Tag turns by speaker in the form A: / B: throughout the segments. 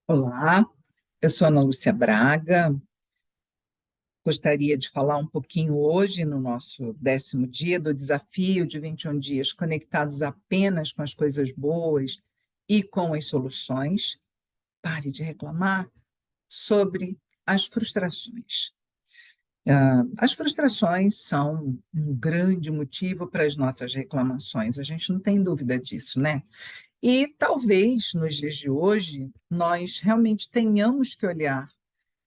A: Olá, eu sou Ana Lúcia Braga. Gostaria de falar um pouquinho hoje, no nosso 10º dia do desafio de 21 dias conectados apenas com as coisas boas e com as soluções. Pare de reclamar sobre as frustrações. As frustrações são um grande motivo para as nossas reclamações, a gente não tem dúvida disso, né? E talvez, nos dias de hoje, nós realmente tenhamos que olhar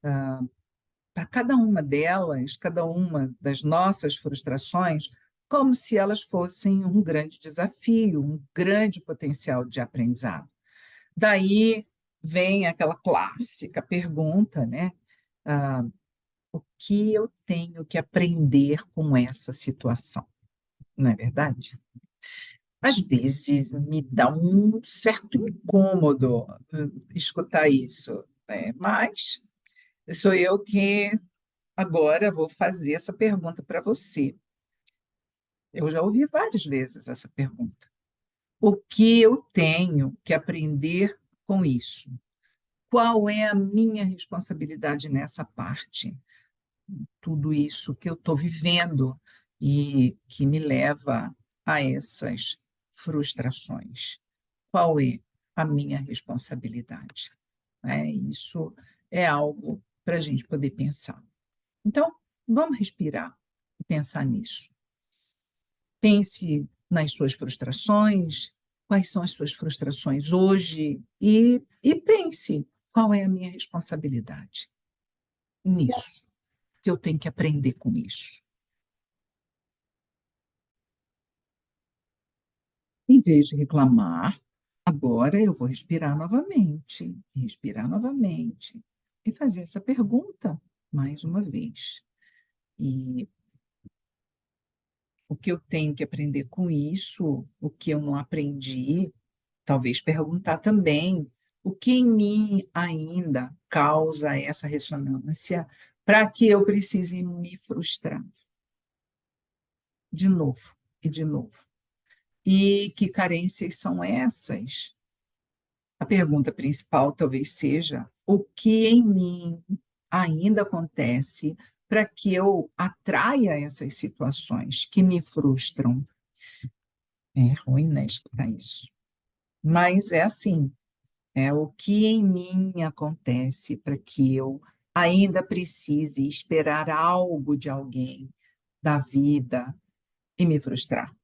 A: para cada uma delas, cada uma das nossas frustrações, como se elas fossem um grande desafio, um grande potencial de aprendizado. Daí vem aquela clássica pergunta, né? Ah, o que eu tenho que aprender com essa situação? Não é verdade? Às vezes me dá um certo incômodo escutar isso, né? Mas sou eu que agora vou fazer essa pergunta para você. Eu já ouvi várias vezes essa pergunta. O que eu tenho que aprender com isso? Qual é a minha responsabilidade nessa parte? Tudo isso que eu estou vivendo e que me leva a essas frustrações. Qual é a minha responsabilidade? Isso é algo para a gente poder pensar. Então, vamos respirar e pensar nisso. Pense nas suas frustrações, quais são as suas frustrações hoje, e pense qual é a minha responsabilidade nisso, que eu tenho que aprender com isso. Em vez de reclamar, agora eu vou respirar novamente, e fazer essa pergunta mais uma vez. E o que eu tenho que aprender com isso, o que eu não aprendi, talvez perguntar também o que em mim ainda causa essa ressonância para que eu precise me frustrar de novo e de novo. E que carências são essas? A pergunta principal talvez seja: o que em mim ainda acontece para que eu atraia essas situações que me frustram? É ruim, né, escutar isso. Mas é assim, é o que em mim acontece para que eu ainda precise esperar algo de alguém, da vida, e me frustrar.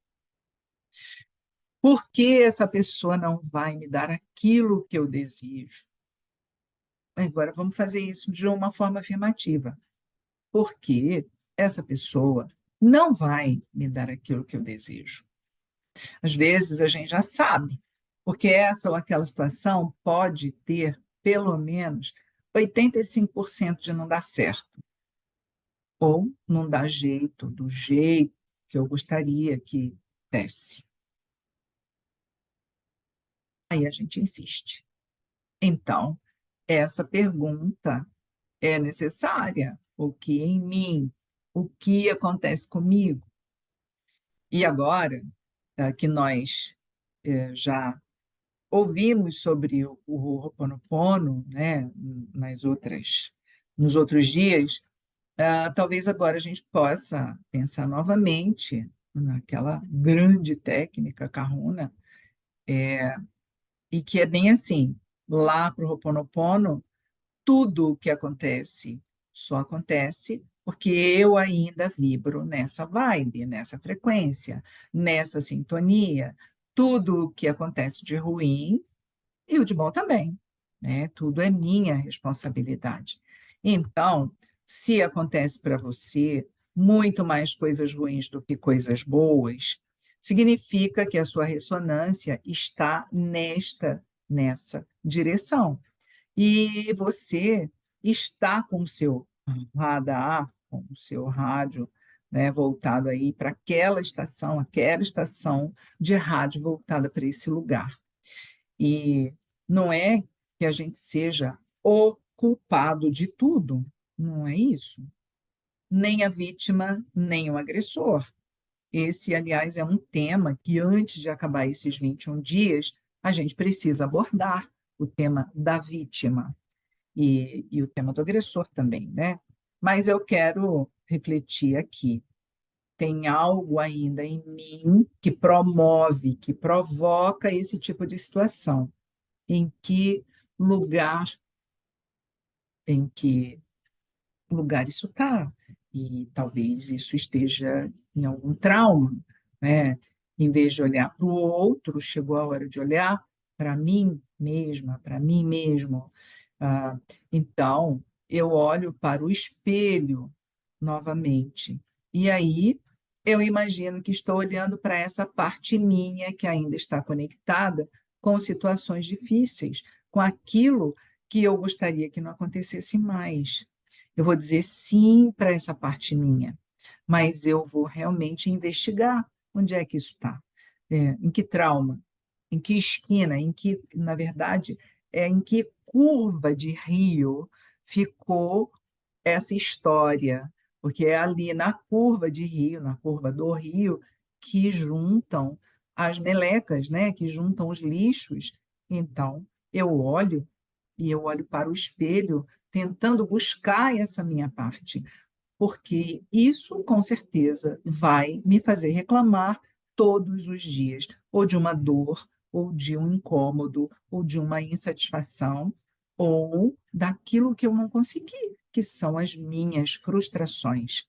A: Por que essa pessoa não vai me dar aquilo que eu desejo? Agora vamos fazer isso de uma forma afirmativa. Por que essa pessoa não vai me dar aquilo que eu desejo? Às vezes a gente já sabe, porque essa ou aquela situação pode ter pelo menos 85% de não dar certo, ou não dar jeito, do jeito que eu gostaria que desse. Aí a gente insiste. Então, essa pergunta é necessária. O que em mim? O que acontece comigo? E agora que nós já ouvimos sobre o Ho'oponopono, né, nos outros dias, talvez agora a gente possa pensar novamente naquela grande técnica Kahuna, e que é bem assim, lá para o Ho'oponopono, tudo o que acontece só acontece porque eu ainda vibro nessa vibe, nessa frequência, nessa sintonia. Tudo o que acontece de ruim e o de bom também, né? Tudo é minha responsabilidade. Então, se acontece para você muito mais coisas ruins do que coisas boas, significa que a sua ressonância está nessa direção. E você está com o seu radar, com o seu rádio, né, voltado aí para aquela estação de rádio voltada para esse lugar. E não é que a gente seja o culpado de tudo, não é isso. Nem a vítima, nem o agressor. Esse, aliás, é um tema que, antes de acabar esses 21 dias, a gente precisa abordar o tema da vítima e o tema do agressor também, né? Mas eu quero refletir aqui. Tem algo ainda em mim que promove, que provoca esse tipo de situação. Em que lugar, em que lugar isso está? E talvez isso esteja em algum trauma, né? Em vez de olhar para o outro, chegou a hora de olhar para mim mesma, para mim mesmo. Ah, então, eu olho para o espelho novamente. E aí, eu imagino que estou olhando para essa parte minha que ainda está conectada com situações difíceis, com aquilo que eu gostaria que não acontecesse mais. Eu vou dizer sim para essa parte minha, mas eu vou realmente investigar onde é que isso está, em que trauma, em que esquina, em que, na verdade, em que curva de rio ficou essa história, porque é ali na curva de rio, na curva do rio, que juntam as melecas, né, que juntam os lixos. Então, eu olho e eu olho para o espelho tentando buscar essa minha parte, porque isso com certeza vai me fazer reclamar todos os dias, ou de uma dor, ou de um incômodo, ou de uma insatisfação, ou daquilo que eu não consegui, que são as minhas frustrações.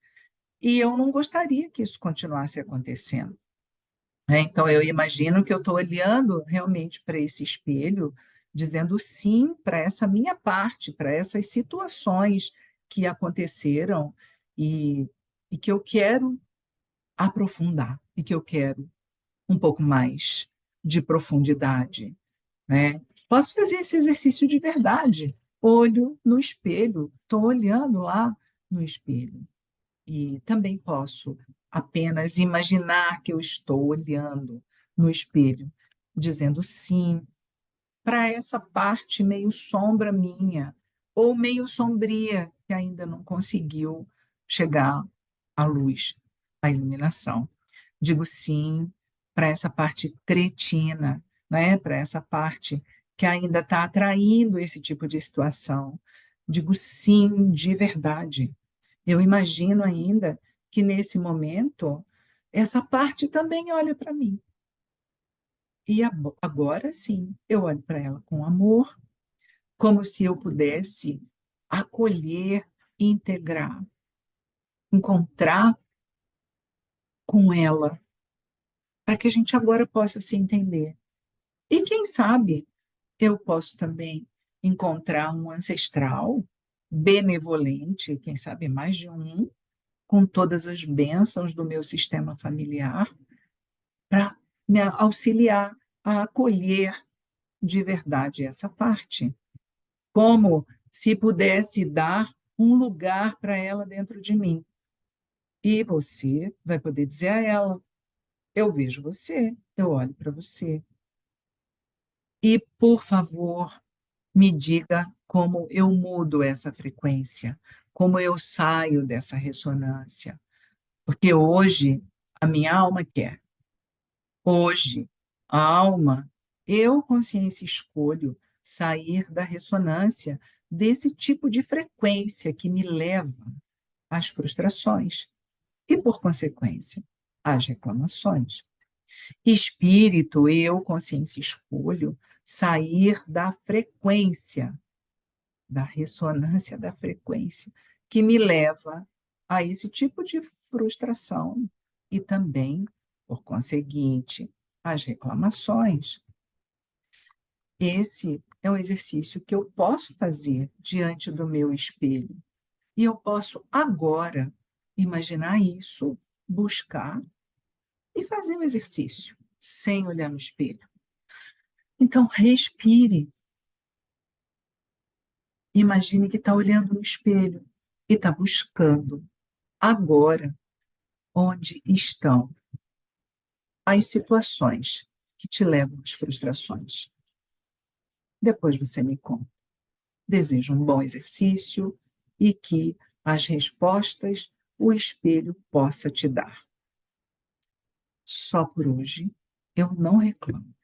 A: E eu não gostaria que isso continuasse acontecendo. Então, eu imagino que eu estou olhando realmente para esse espelho, dizendo sim para essa minha parte, para essas situações que aconteceram e, e que eu quero aprofundar, e que eu quero um pouco mais de profundidade, né? Posso fazer esse exercício de verdade, olho no espelho, estou olhando lá no espelho. E também posso apenas imaginar que eu estou olhando no espelho, dizendo sim para essa parte meio sombra minha, ou meio sombria, que ainda não conseguiu chegar à luz, à iluminação. Digo sim para essa parte cretina, né? Para essa parte que ainda está atraindo esse tipo de situação. Digo sim de verdade. Eu imagino ainda que nesse momento essa parte também olha para mim. E agora sim, eu olho para ela com amor, como se eu pudesse acolher, integrar, encontrar com ela, para que a gente agora possa se entender. E quem sabe eu posso também encontrar um ancestral benevolente, quem sabe mais de um, com todas as bênçãos do meu sistema familiar, para me auxiliar a acolher de verdade essa parte, como se pudesse dar um lugar para ela dentro de mim. E você vai poder dizer a ela: eu vejo você, eu olho para você. E, por favor, me diga como eu mudo essa frequência, como eu saio dessa ressonância. Porque hoje a minha alma quer. Hoje, a alma, eu, consciência, escolho sair da ressonância desse tipo de frequência que me leva às frustrações e, por consequência, às reclamações. Espírito, eu, consciência, escolho sair da frequência, da ressonância da frequência, que me leva a esse tipo de frustração e também, por conseguinte, às reclamações. Esse é um exercício que eu posso fazer diante do meu espelho. E eu posso agora imaginar isso, buscar e fazer o exercício, sem olhar no espelho. Então, respire. Imagine que está olhando no espelho e está buscando agora onde estão as situações que te levam às frustrações. Depois você me conta. Desejo um bom exercício e que as respostas o espelho possa te dar. Só por hoje eu não reclamo.